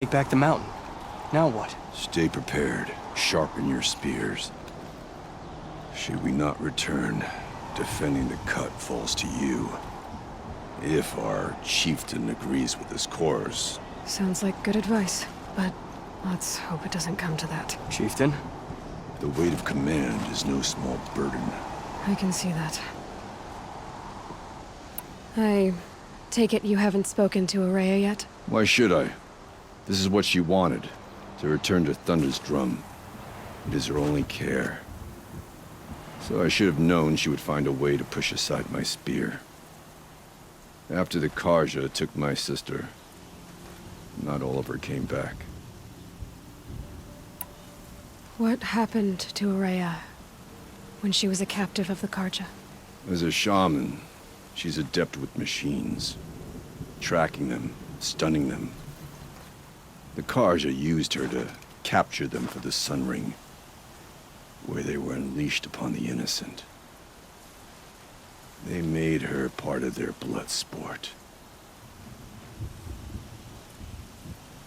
Take back the mountain. Now what? Stay prepared. Sharpen your spears. Should we not return, defending the cut falls to you. If our chieftain agrees with his course. Sounds like good advice, but let's hope it doesn't come to that. Chieftain? The weight of command is no small burden. I can see that. I take it you haven't spoken to Araya yet? Why should I? This is what she wanted, to return to Thunder's drum. It is her only care. So I should have known she would find a way to push aside my spear. After the Karja took my sister, not all of her came back. What happened to Araya when she was a captive of the Karja? As a shaman, she's adept with machines. Tracking them, stunning them. The Karja used her to capture them for the Sun Ring, where they were unleashed upon the innocent. They made her part of their blood sport.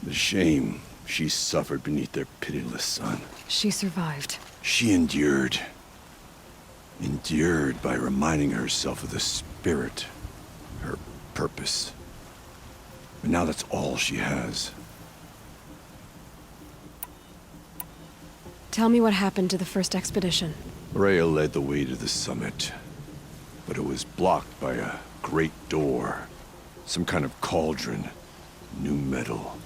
The shame she suffered beneath their pitiless sun. She survived. She endured. Endured by reminding herself of the spirit, her purpose. But now that's all she has. Tell me what happened to the first expedition. Rhea led the way to the summit, but it was blocked by a great door. Some kind of cauldron, new metal.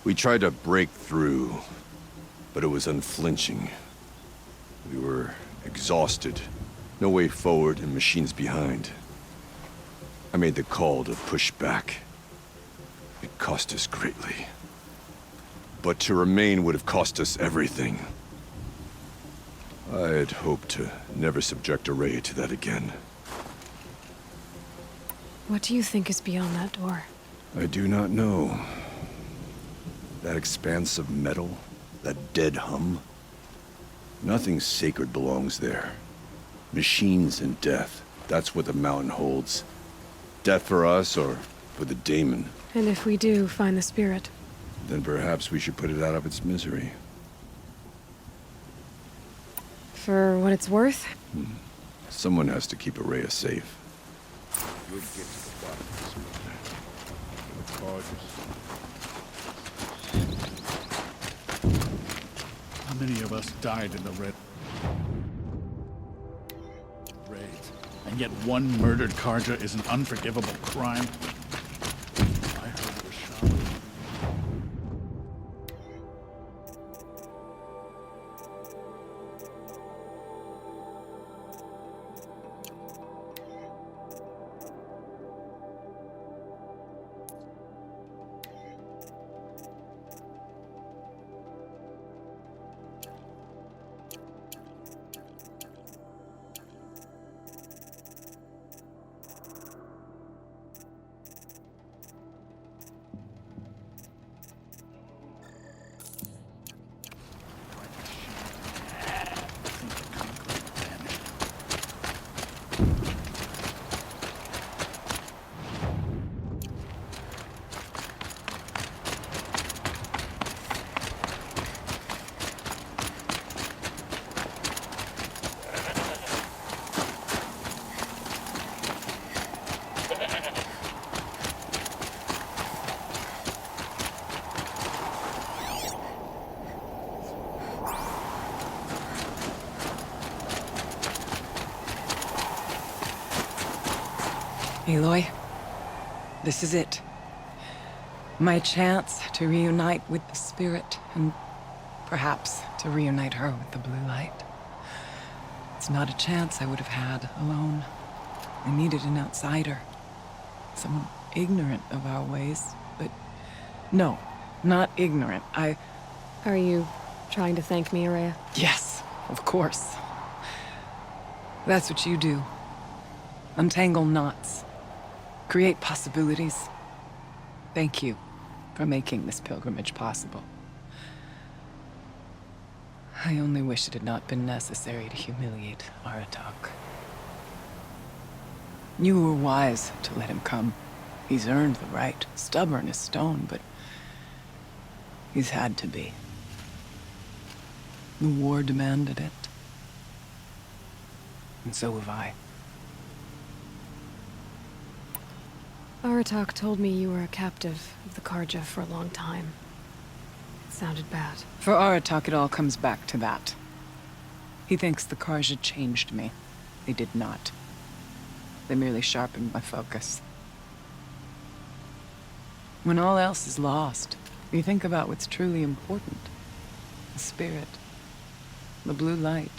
We tried to break through, but it was unflinching. We were exhausted, no way forward and machines behind. I made the call to push back. It cost us greatly. But to remain would have cost us everything. I had hoped to never subject Araya to that again. What do you think is beyond that door? I do not know. That expanse of metal, that dead hum. Nothing sacred belongs there. Machines and death, that's what the mountain holds. Death for us or for the daemon. And if we do find the spirit? Then perhaps we should put it out of its misery. For what it's worth? Someone has to keep Araya safe. You'll get to the bottom of this matter. How many of us died in the Red Raids? And yet one murdered Karja is an unforgivable crime? I heard it was shot. Aloy, this is it. My chance to reunite with the spirit, and perhaps to reunite her with the blue light. It's not a chance I would have had alone. I needed an outsider. Someone ignorant of our ways, but no, not ignorant. Are you trying to thank me, Araya? Yes, of course. That's what you do. Untangle knots. Create possibilities. Thank you for making this pilgrimage possible. I only wish it had not been necessary to humiliate Aratak. You were wise to let him come. He's earned the right, stubborn as stone, but He's had to be. The war demanded it. And so have I. Aratak told me you were a captive of the Karja for a long time. It sounded bad. For Aratak, it all comes back to that. He thinks the Karja changed me. They did not. They merely sharpened my focus. When all else is lost, you think about what's truly important. The spirit. The blue light.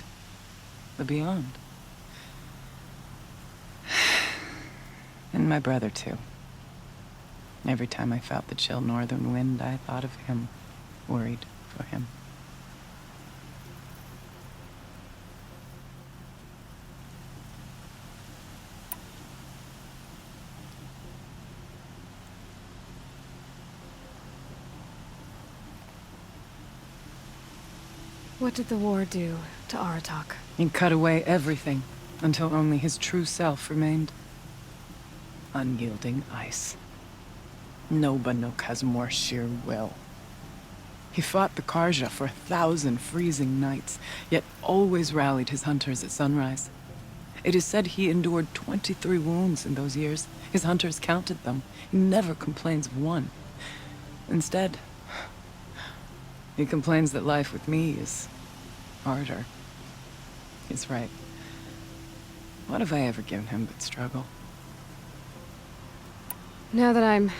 The beyond. And my brother, too. Every time I felt the chill northern wind, I thought of him, worried for him. What did the war do to Aratak? He cut away everything, until only his true self remained. Unyielding ice. No Banuk has more sheer will. He fought the Karja for 1,000 freezing nights, yet always rallied his hunters at sunrise. It is said he endured 23 wounds in those years. His hunters counted them. He never complains of one. Instead, he complains that life with me is harder. He's right. What have I ever given him but struggle? Now that I'm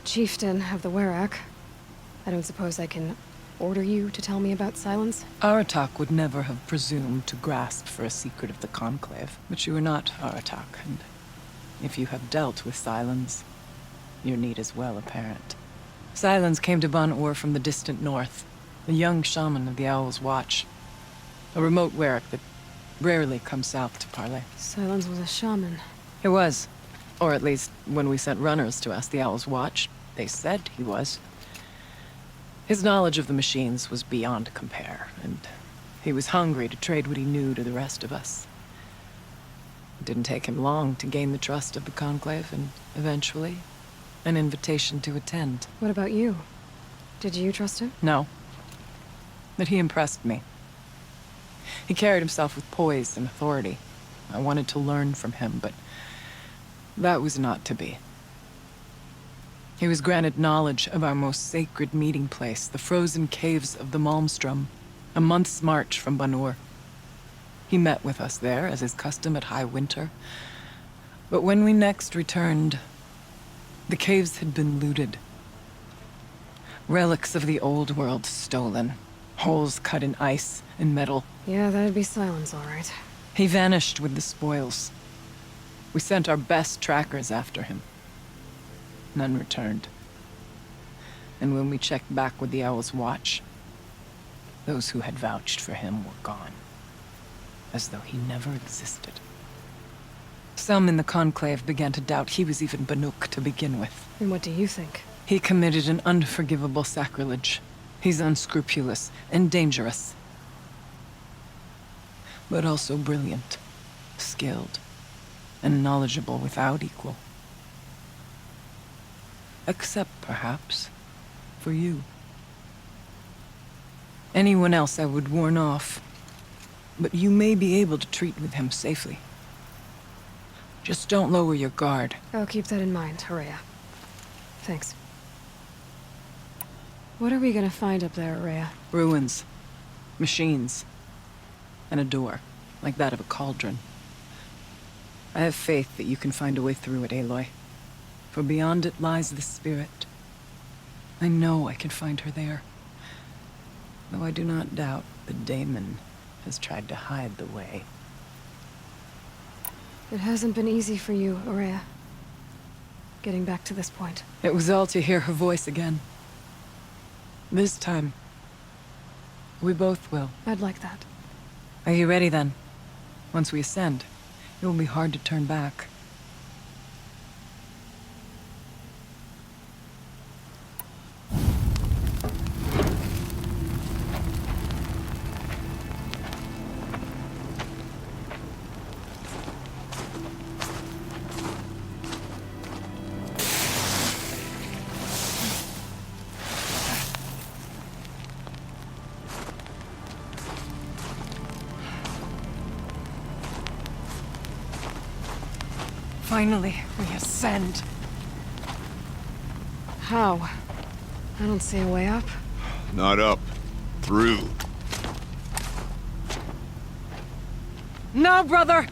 chieftain of the Werak, I don't suppose I can order you to tell me about Silence? Aratak would never have presumed to grasp for a secret of the Conclave. But you are not Aratak, and if you have dealt with Silence, your need is well apparent. Silence came to Ban-Ur from the distant north, a young shaman of the Owl's Watch. A remote Werak that rarely comes south to parley. Silence was a shaman. He was. Or at least, when we sent runners to ask the Owl's Watch, they said he was. His knowledge of the machines was beyond compare, and he was hungry to trade what he knew to the rest of us. It didn't take him long to gain the trust of the Conclave, and eventually, an invitation to attend. What about you? Did you trust him? No. But he impressed me. He carried himself with poise and authority. I wanted to learn from him, but that was not to be. He was granted knowledge of our most sacred meeting place, the frozen caves of the Malmstrom, a month's march from Ban-Ur. He met with us there, as is custom at high winter. But when we next returned, the caves had been looted. Relics of the old world stolen. Holes cut in ice and metal. Yeah, that'd be Silence, all right. He vanished with the spoils. We sent our best trackers after him. None returned. And when we checked back with the Owl's Watch, those who had vouched for him were gone. As though he never existed. Some in the Conclave began to doubt he was even Banuk to begin with. And what do you think? He committed an unforgivable sacrilege. He's unscrupulous and dangerous. But also brilliant, skilled, and knowledgeable without equal. Except, perhaps, for you. Anyone else I would warn off, but you may be able to treat with him safely. Just don't lower your guard. I'll keep that in mind, Horea. Thanks. What are we gonna find up there, Horea? Ruins, machines, and a door, like that of a cauldron. I have faith that you can find a way through it, Aloy. For beyond it lies the spirit. I know I can find her there. Though I do not doubt the daemon has tried to hide the way. It hasn't been easy for you, Horea. Getting back to this point. It was all to hear her voice again. This time, we both will. I'd like that. Are you ready then? Once we ascend, it will be hard to turn back. Finally, we ascend. How? I don't see a way up. Not up. Through. No, brother!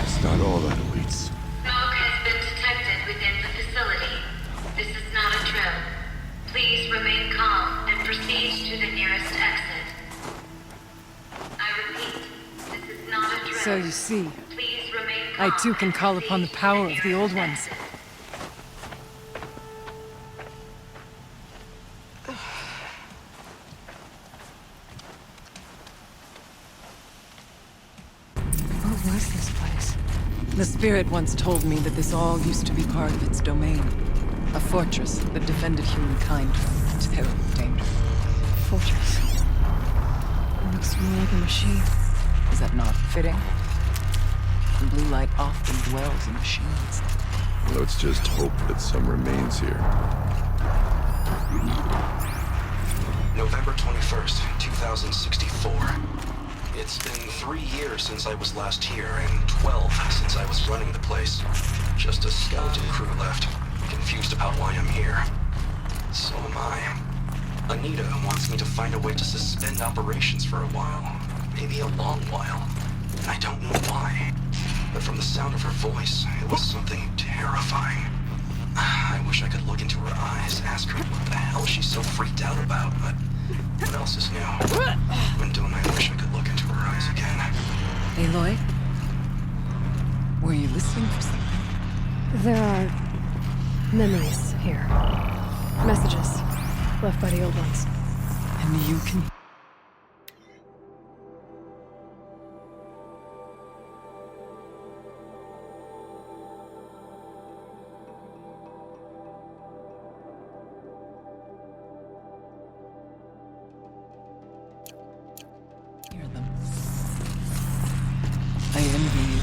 It's not all that awaits. Smoke has been detected within the facility. This is not a drill. Please remain calm and proceed to the nearest exit. I repeat, this is not a drill. So you see, Please remain calm I too can and call upon the proceed to power of the nearest old ones. exit. What was this place? The spirit once told me that this all used to be part of its domain. A fortress that defended humankind from terrible danger. Fortress. It looks more like a machine. Is that not fitting? The blue light often dwells in machines. Let's just hope that some remains here. November 21st, 2064. It's been 3 years since I was last here, and 12 since I was running the place. Just a skeleton crew left, confused about why I'm here. So am I. Anita wants me to find a way to suspend operations for a while. Maybe a long while. And I don't know why. But from the sound of her voice, it was something terrifying. I wish I could look into her eyes, ask her what the hell she's so freaked out about, but what else is new? When don't I wish I could look into her eyes again? Aloy? Were you listening for something? There are memories here. Messages left by the old ones. And you can... hear them. I envy you.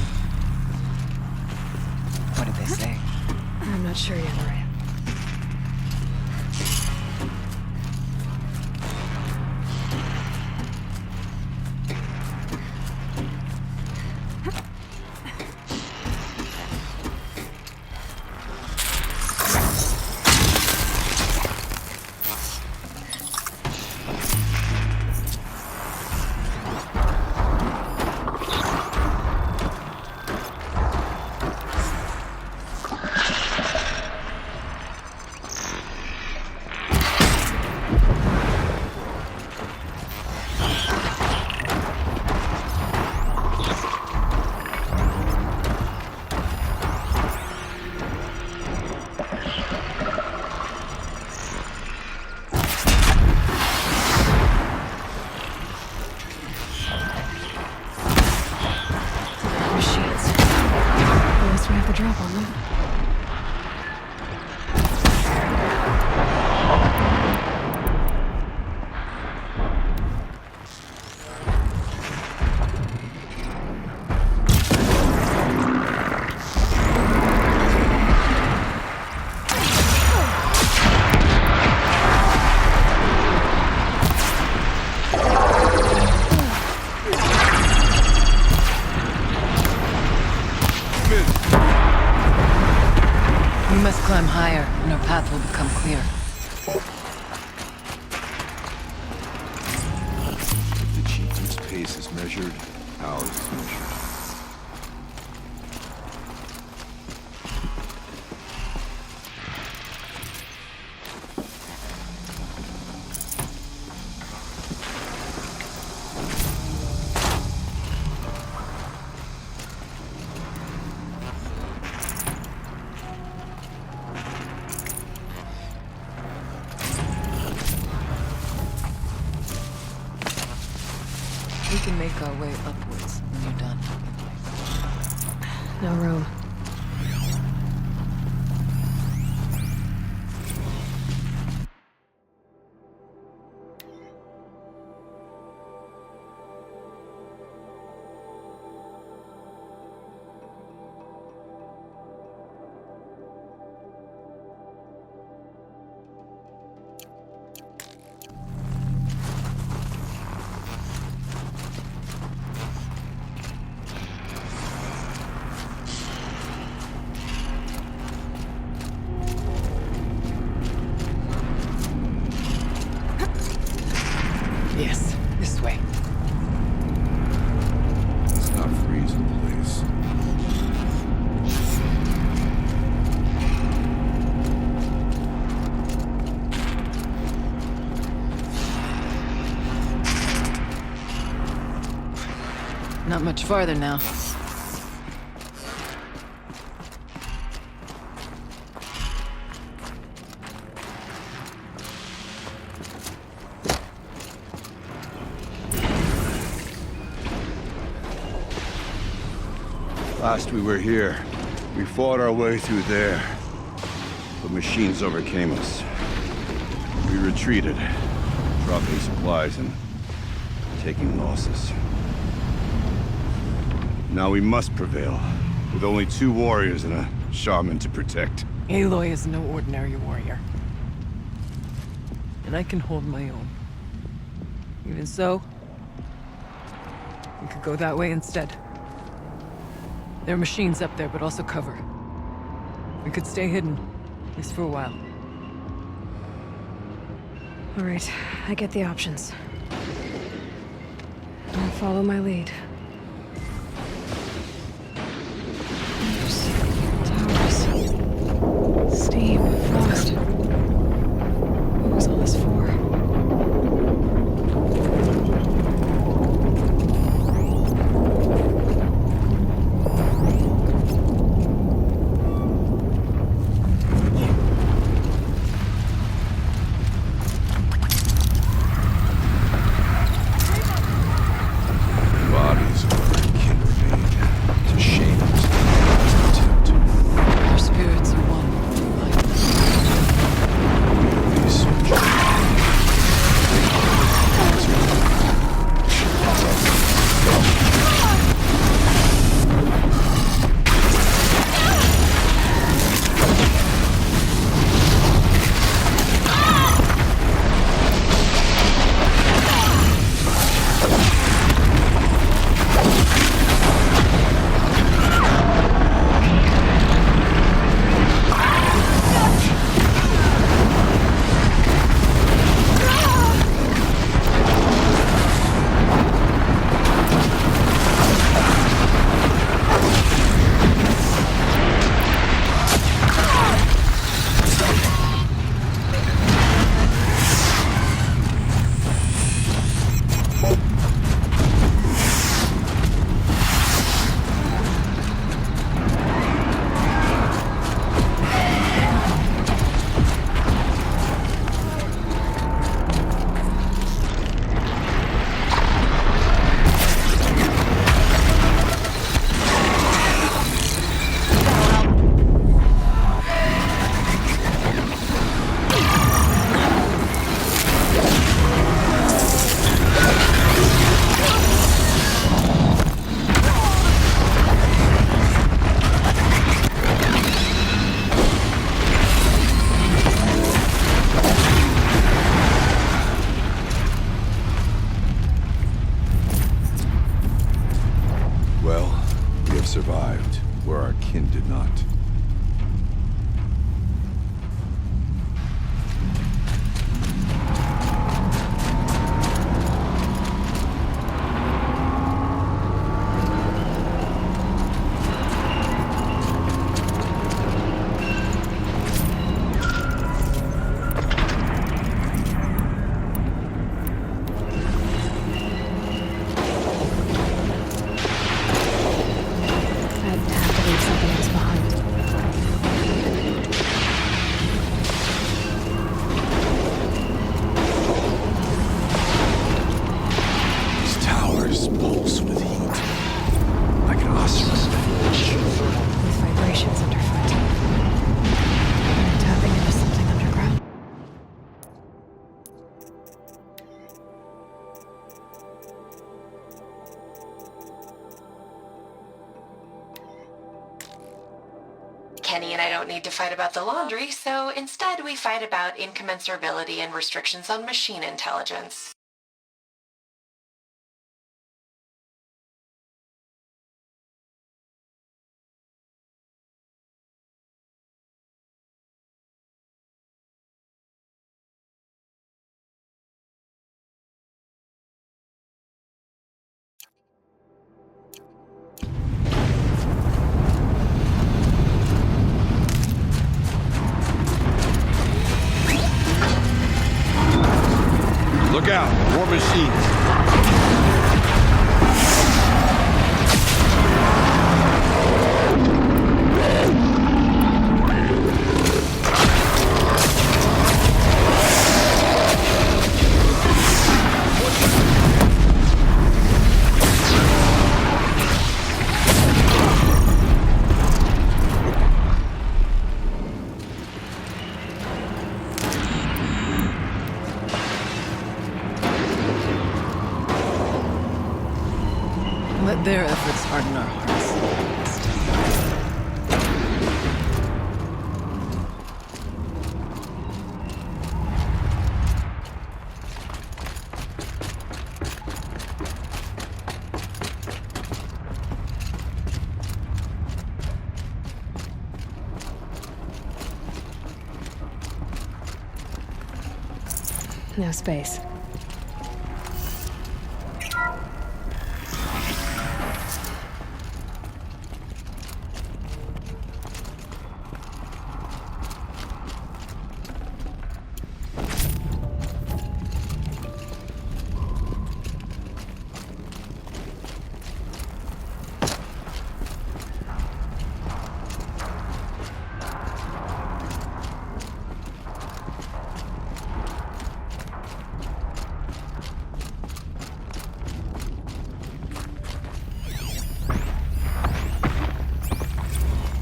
What did they say? I'm not sure yet, Maria. We have to drop on them. We must climb higher, and our path will become clear. The chieftain's pace is measured, ours is measured. we can make our way upwards when you're done. No room. Yes, this way. It's not freezing, please. Not much farther now. Last we were here, we fought our way through there. But machines overcame us. We retreated, dropping supplies and taking losses. Now we must prevail, with only 2 warriors and a shaman to protect. Aloy is no ordinary warrior. And I can hold my own. Even so, we could go that way instead. There are machines up there, but also cover. We could stay hidden, at least for a while. All right, I get the options. I'll follow my lead. Towers. Steam. Frost. What was all this for? Bodies are kindred to shapes, attempt. need to fight about the laundry, so instead we fight about incommensurability and restrictions on machine intelligence. Look out, more machines. Let their efforts harden our hearts. No space.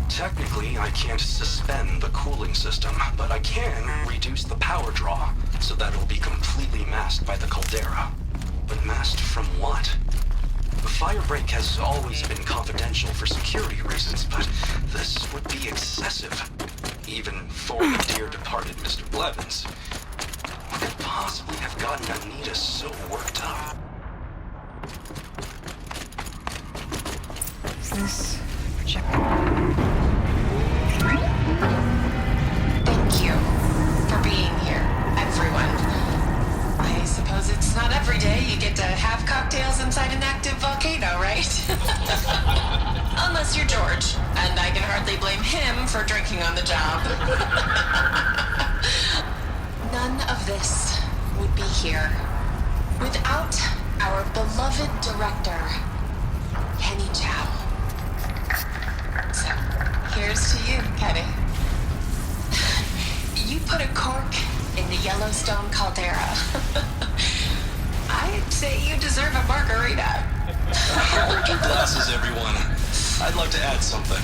Technically, I can't suspend the cooling system, but I can reduce the power draw so that it'll be completely masked by the caldera. But masked from what? The fire break has always been confidential for security reasons, but this would be excessive. Even for the dear departed Mr. Blevins. What could possibly have gotten Anita so worked up? Is this Chip? Thank you for being here, everyone. I suppose it's not every day you get to have cocktails inside an active volcano, right? Unless you're George, and I can hardly blame him for drinking on the job. None of this would be here without our beloved director, Kenny Chow. So, here's to you, Kenny. You put a cork in the Yellowstone caldera. I'd say you deserve a margarita. Hold your glasses, everyone. I'd like to add something.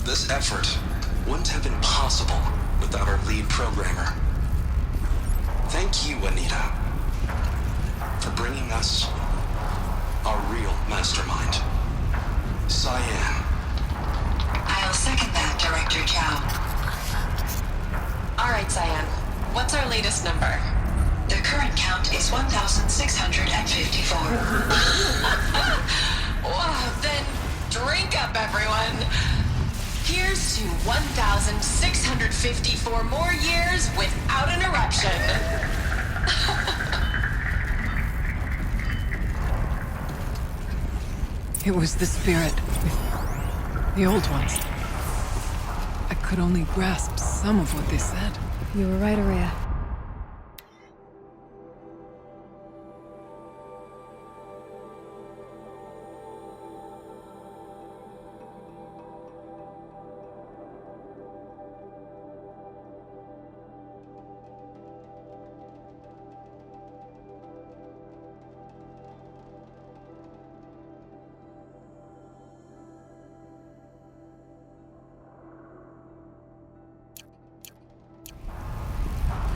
This effort wouldn't have been possible without our lead programmer. Thank you, Anita, for bringing us our real mastermind, Cyan. I'll second that, Director Chow. All right, Cyan. What's our latest number? The current count is 1,654. Wow, then drink up, everyone. Here's to 1,654 more years without an eruption. It was the spirit with the old ones. I could only grasp some of what they said. You were right, Araya.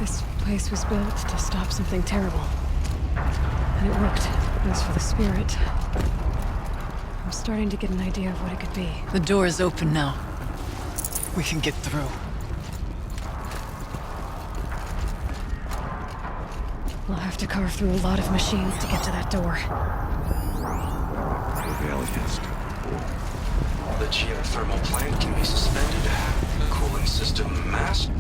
This place was built to stop something terrible. And it worked. As for the spirit, I'm starting to get an idea of what it could be. The door is open now. We can get through. We'll have to carve through a lot of machines to get to that door. Rebellious. The geothermal plant can be suspended. Cooling system masked.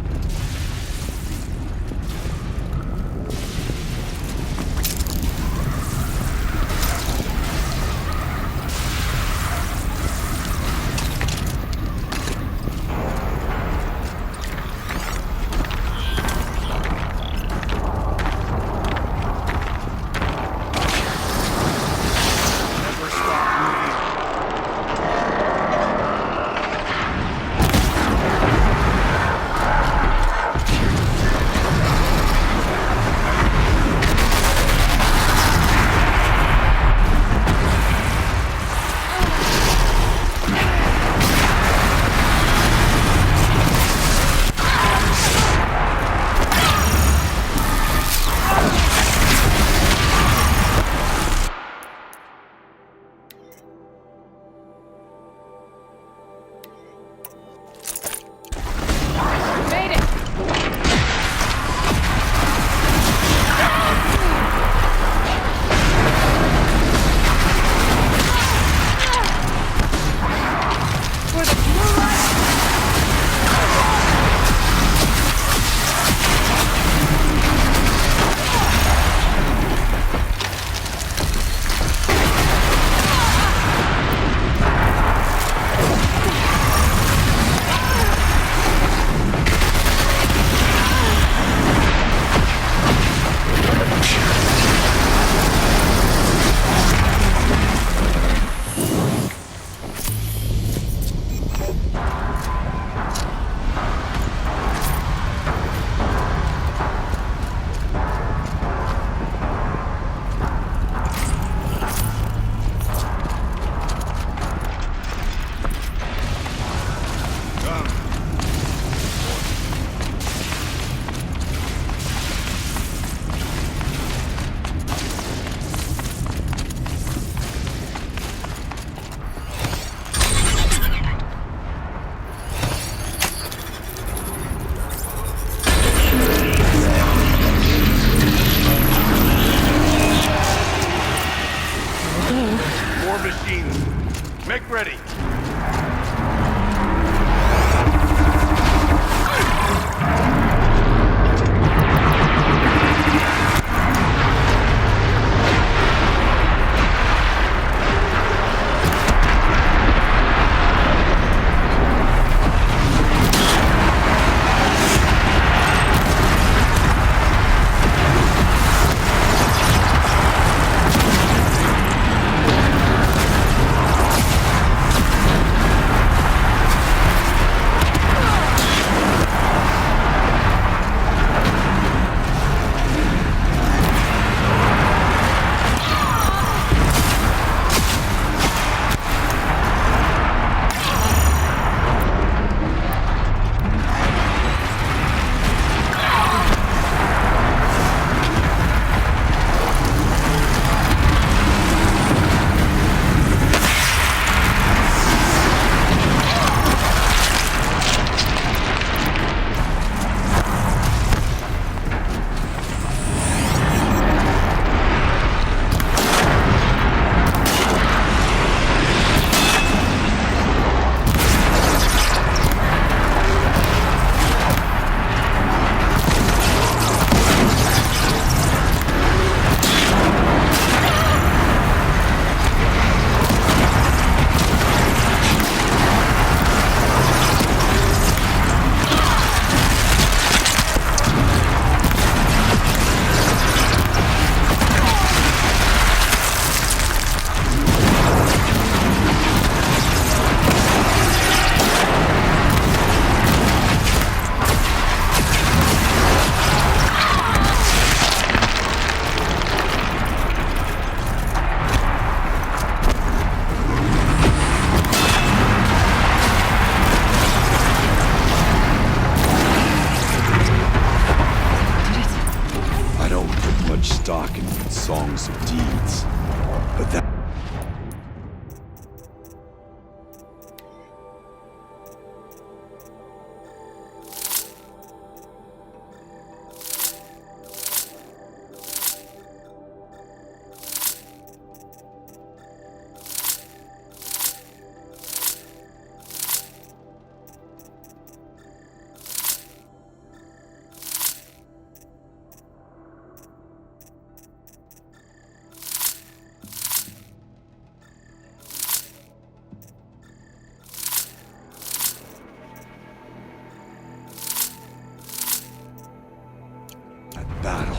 battle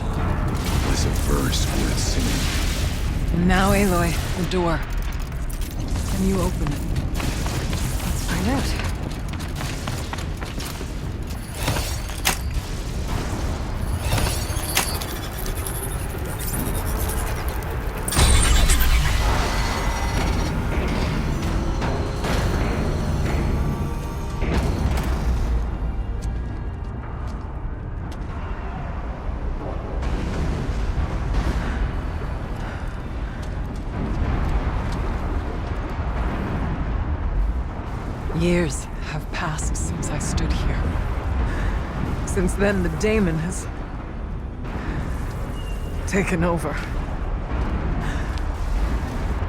was a verse worth singing. And now, Aloy, the door. Can you open it? Let's find out. Years have passed since I stood here. Since then, the daemon has taken over.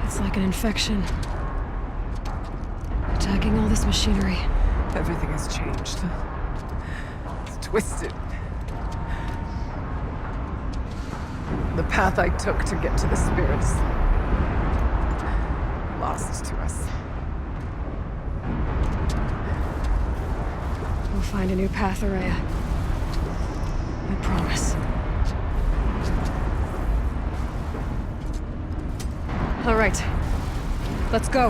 It's like an infection. Attacking all this machinery. Everything has changed. It's twisted. The path I took to get to the spirits lost to us. We'll find a new path, Araya. I promise. All right. Let's go.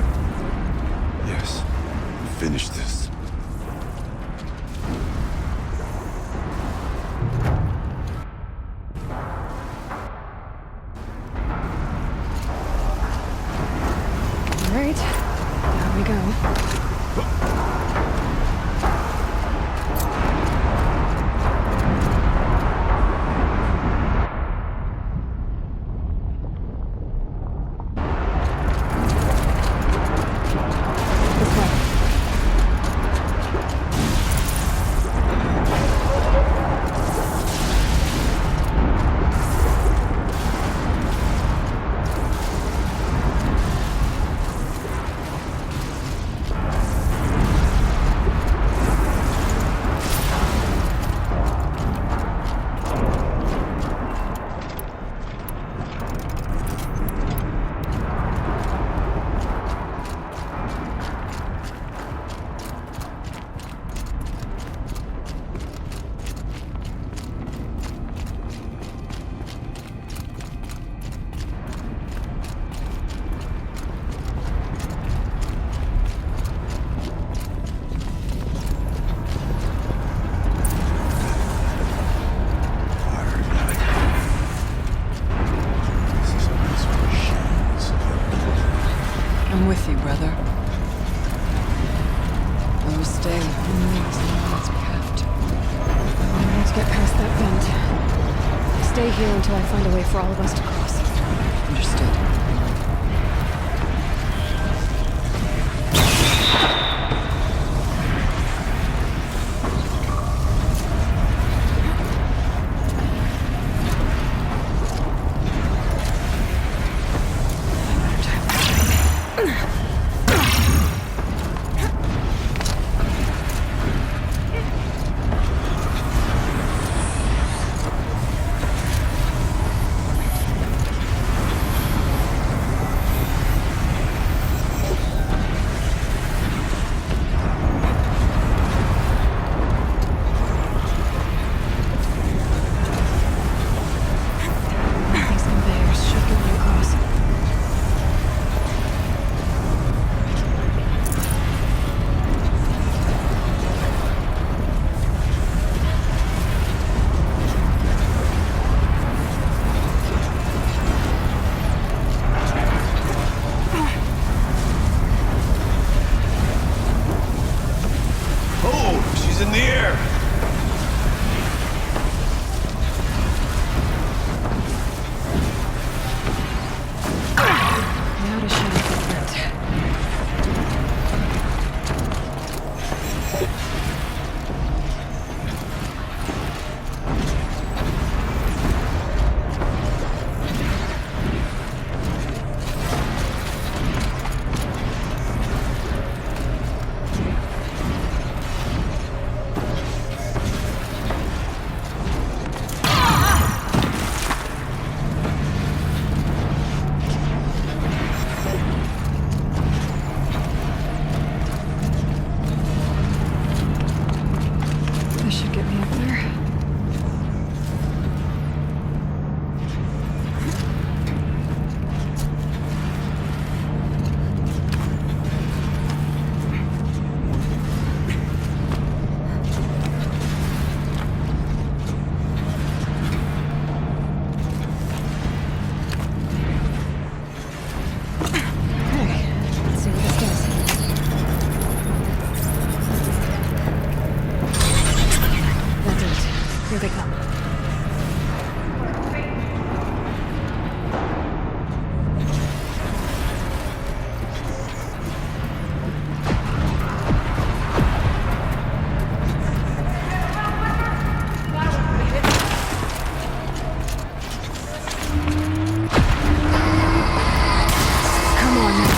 Yes. Finish this. All right. There we go. I'm with you, brother. We will stay as long as we have to. I need to get past that bend. Stay here until I find a way for all of us to cross. Understood. in the air! Now to show footprint. Here they come. Come on now.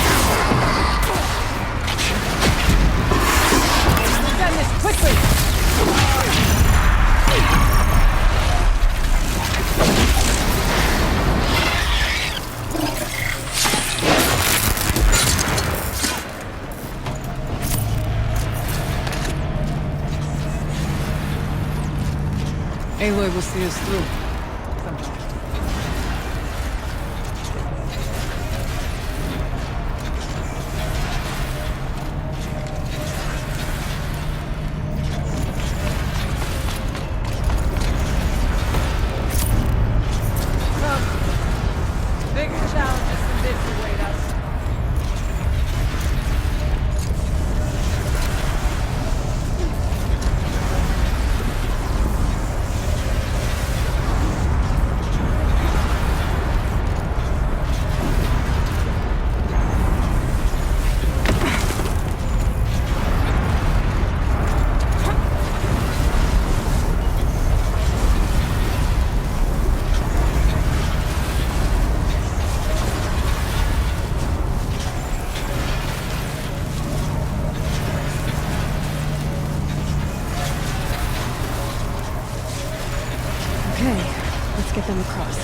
We've done this quickly! Aloy will see us through. Sometime. Come. Bigger challenges than this await us. Okay, let's get them across.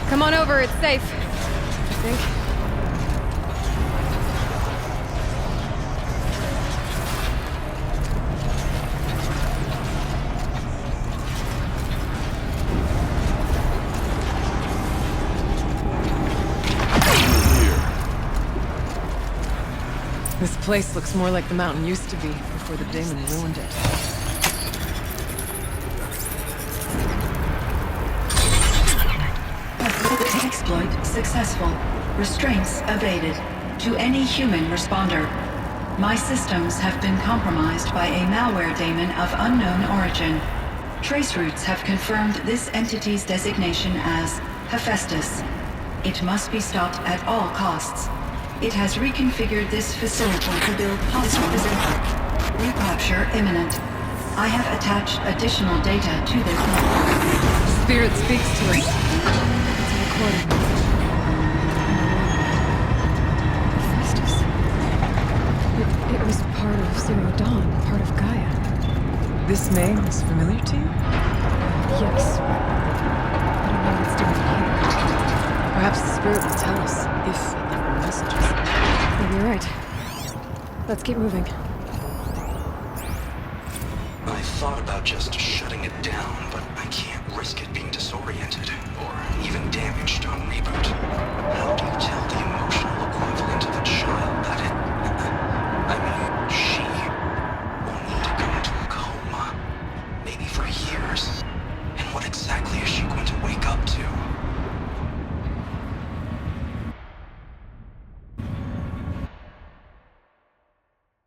Come on over, it's safe. I think. This place looks more like the mountain used to be before the demon ruined it. Exploit successful. Restraints evaded. To any human responder. My systems have been compromised by a malware daemon of unknown origin. Trace routes have confirmed this entity's designation as HEPHAESTUS. It must be stopped at all costs. It has reconfigured this facility to build possible recapture imminent. I have attached additional data to this network. Spirit speaks to us. It's a recording. Hephaestus. It was part of Zero Dawn, part of Gaia. This name is familiar to you? Yes. I don't know what it's doing here. Perhaps the spirit will tell us if there were messages. Maybe you're right. Let's keep moving. I thought about just shutting it down.